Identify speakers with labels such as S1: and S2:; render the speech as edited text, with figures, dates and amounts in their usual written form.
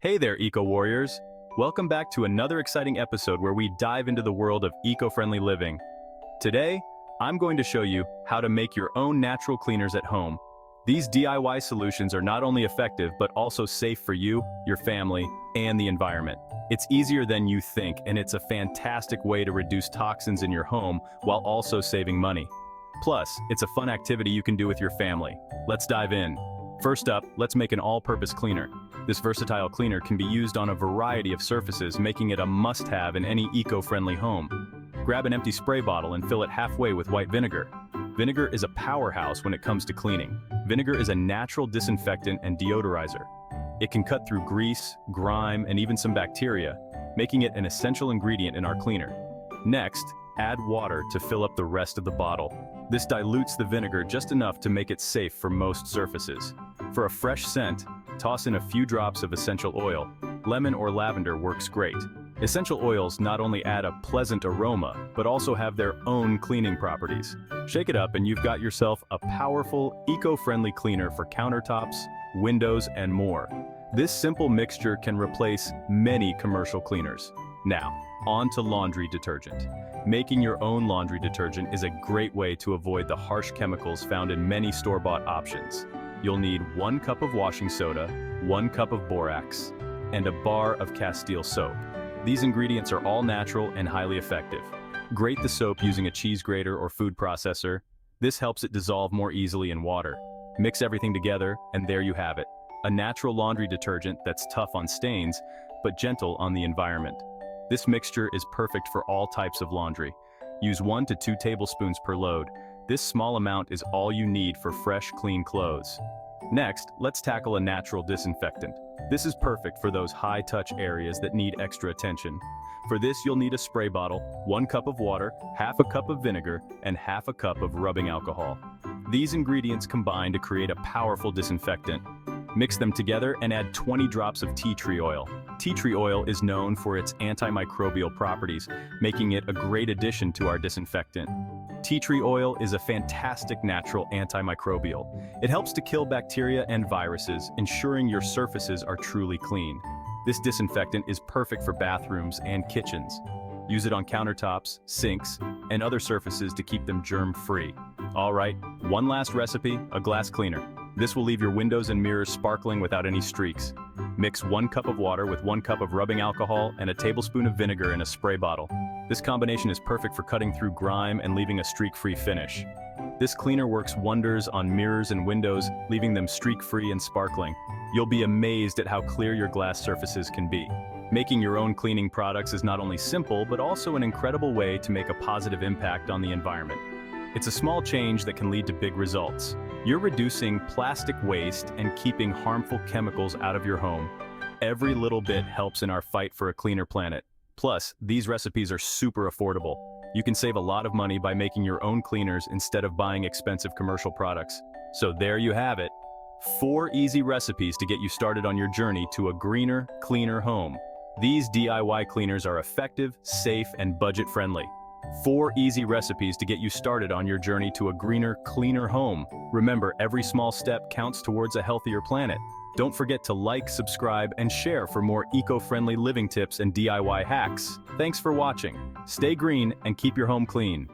S1: Hey there, eco-warriors! Welcome back to another exciting episode where we dive into the world of eco-friendly living. Today, I'm going to show you how to make your own natural cleaners at home. These DIY solutions are not only effective but also safe for you, your family, and the environment. It's easier than you think, and it's a fantastic way to reduce toxins in your home while also saving money. Plus, it's a fun activity you can do with your family. Let's dive in. First up, let's make an all-purpose cleaner. This versatile cleaner can be used on a variety of surfaces, making it a must-have in any eco-friendly home. Grab an empty spray bottle and fill it halfway with white vinegar. Vinegar is a powerhouse when it comes to cleaning. Vinegar is a natural disinfectant and deodorizer. It can cut through grease, grime, and even some bacteria, making it an essential ingredient in our cleaner. Next, add water to fill up the rest of the bottle. This dilutes the vinegar just enough to make it safe for most surfaces. For a fresh scent, toss in a few drops of essential oil. Lemon or lavender works great. Essential oils not only add a pleasant aroma, but also have their own cleaning properties. Shake it up and you've got yourself a powerful, eco-friendly cleaner for countertops, windows, and more. This simple mixture can replace many commercial cleaners. Now, on to laundry detergent. Making your own laundry detergent is a great way to avoid the harsh chemicals found in many store-bought options. You'll need 1 cup of washing soda, 1 cup of borax, and a bar of Castile soap. These ingredients are all natural and highly effective. Grate the soap using a cheese grater or food processor. This helps it dissolve more easily in water. Mix everything together, and there you have it. A natural laundry detergent that's tough on stains, but gentle on the environment. This mixture is perfect for all types of laundry. Use 1 to 2 tablespoons per load. This small amount is all you need for fresh, clean clothes. Next, let's tackle a natural disinfectant. This is perfect for those high-touch areas that need extra attention. For this, you'll need a spray bottle, 1 cup of water, half a cup of vinegar, and half a cup of rubbing alcohol. These ingredients combine to create a powerful disinfectant. Mix them together and add 20 drops of tea tree oil. Tea tree oil is known for its antimicrobial properties, making it a great addition to our disinfectant. Tea tree oil is a fantastic natural antimicrobial. It helps to kill bacteria and viruses, ensuring your surfaces are truly clean. This disinfectant is perfect for bathrooms and kitchens. Use it on countertops, sinks, and other surfaces to keep them germ-free. All right, one last recipe, a glass cleaner. This will leave your windows and mirrors sparkling without any streaks. Mix 1 cup of water with 1 cup of rubbing alcohol and a tablespoon of vinegar in a spray bottle. This combination is perfect for cutting through grime and leaving a streak-free finish. This cleaner works wonders on mirrors and windows, leaving them streak-free and sparkling. You'll be amazed at how clear your glass surfaces can be. Making your own cleaning products is not only simple, but also an incredible way to make a positive impact on the environment. It's a small change that can lead to big results. You're reducing plastic waste and keeping harmful chemicals out of your home. Every little bit helps in our fight for a cleaner planet. Plus, these recipes are super affordable. You can save a lot of money by making your own cleaners instead of buying expensive commercial products. So there you have it. 4 easy recipes to get you started on your journey to a greener, cleaner home. These DIY cleaners are effective, safe, and budget-friendly. 4 easy recipes to get you started on your journey to a greener, cleaner home. Remember, every small step counts towards a healthier planet. Don't forget to like, subscribe, and share for more eco-friendly living tips and DIY hacks. Thanks for watching. Stay green and keep your home clean.